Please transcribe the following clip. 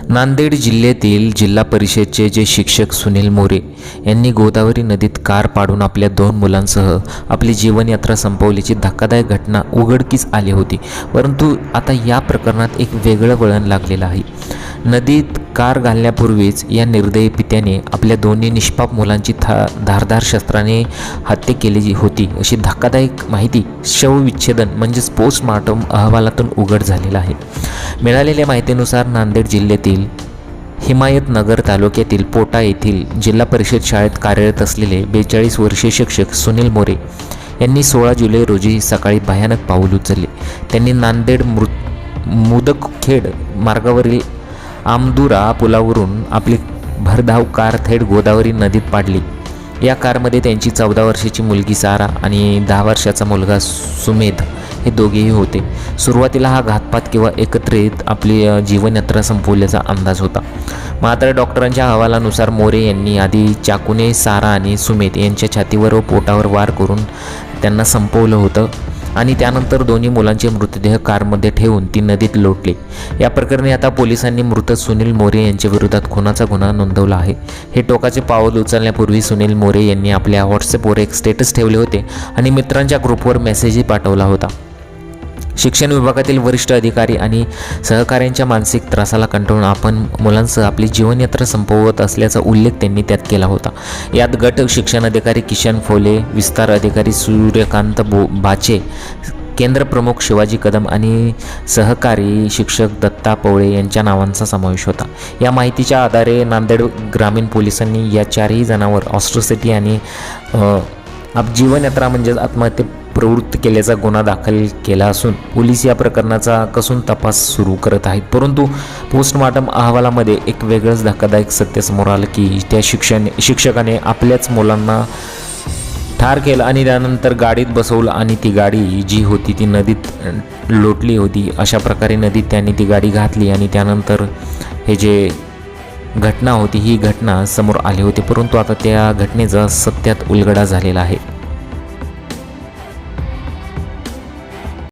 नांदेड जिल्ह्यातील जिल्हा परिषदचे जे शिक्षक सुनील मोरे यांनी गोदावरी नदीत कार पाडून आपल्या 2 मुलांसह आपली जीवनयात्रा संपवल्याची धक्कादायक घटना उघडकीस आली होती। परंतु आता या प्रकरणात एक वेगळं वळण लागलेलं आहे। नदीत कार घालण्यापूर्वीच या निर्दयी पित्याने आपल्या दोन्ही निष्पाप मुलांची धारदार शस्त्राने हत्या केली होती अशी धक्कादायक माहिती शवविच्छेदन म्हणजेच पोस्टमॉर्टम अहवालातून उघड झालेला आहे। मिळालेल्या माहितीनुसार नांदेड जिल्ह्यातील हिमायतनगर तालुक्यातील पोटा येथील जिल्हा परिषद शाळेत कार्यरत असलेले 42 वर्षीय शिक्षक सुनील मोरे यांनी 16 जुलै रोजी सकाळी भयानक पाऊल उचलले। त्यांनी नांदेड मुदखेड मार्गावरील आमदुरा पुलावरून आपली भरधाव कार थेट गोदावरी नदीत पाडली। या कारमध्ये त्यांची 14 वर्षाची मुलगी सारा आणि 10 वर्षाचा मुलगा सुमेध हे दोघेही होते। सुरुवातीला हा घातपात किंवा एकत्रित आपली जीवनयात्रा संपवल्याचा अंदाज होता। मात्र डॉक्टरांच्या अहवालानुसार मोरे यांनी आधी चाकूने सारा आणि सुमेध यांच्या छातीवर व पोटावर वार करून त्यांना संपवलं होतं आणि त्यानंतर दोन्ही मुलांचे मृतदेह कारमध्ये ठेवून ती नदीत लोटले। या प्रकरणी आता पोलिसांनी मृत सुनील मोरे यांच्या विरोधात खुनाचा गुन्हा नोंदवला आहे। हे टोकाचे पाऊल उचलण्यापूर्वी सुनील मोरे यांनी आपल्या व्हॉट्सअपवर एक स्टेटस ठेवले होते आणि मित्रांच्या ग्रुपवर मेसेजही पाठवला होता। शिक्षण विभागातील वरिष्ठ अधिकारी आणि सहकाऱ्यांच्या मानसिक त्रासाला कंटाळून आपण मुलांसह आपली जीवनयात्रा संपवत असल्याचा उल्लेख त्यांनी त्यात केला होता। यात गट शिक्षण अधिकारी किशन फोले, विस्तार अधिकारी सूर्यकांत बाचे, केंद्र प्रमुख शिवाजी कदम आणि सहकारी शिक्षक दत्ता पवळे यांच्या नावांचा समावेश होता। या माहितीच्या आधारे नांदेड ग्रामीण पोलिसांनी या 4ही जणांवर ऑस्ट्रोसिटी आणि जीवनयात्रा म्हणजेच आत्महत्या प्रवृत्त केल्याचा गुन्हा दाखल केला असून पोलीस या प्रकरणाचा कसून तपास सुरू करत आहेत। परंतु पोस्टमॉर्टम अहवालामध्ये एक वेगळंच धक्कादायक सत्य समोर आलं की त्या शिक्षकाने आपल्याच मुलांना ठार केलं आणि त्यानंतर गाडीत बसवलं आणि ती गाडी जी होती ती नदीत लोटली होती। अशा प्रकारे नदीत त्यांनी ती गाडी घातली आणि त्यानंतर हे जे घटना होती ही घटना समोर आली होती। परंतु आता त्या घटनेचा सत्यात उलगडा झालेला आहे।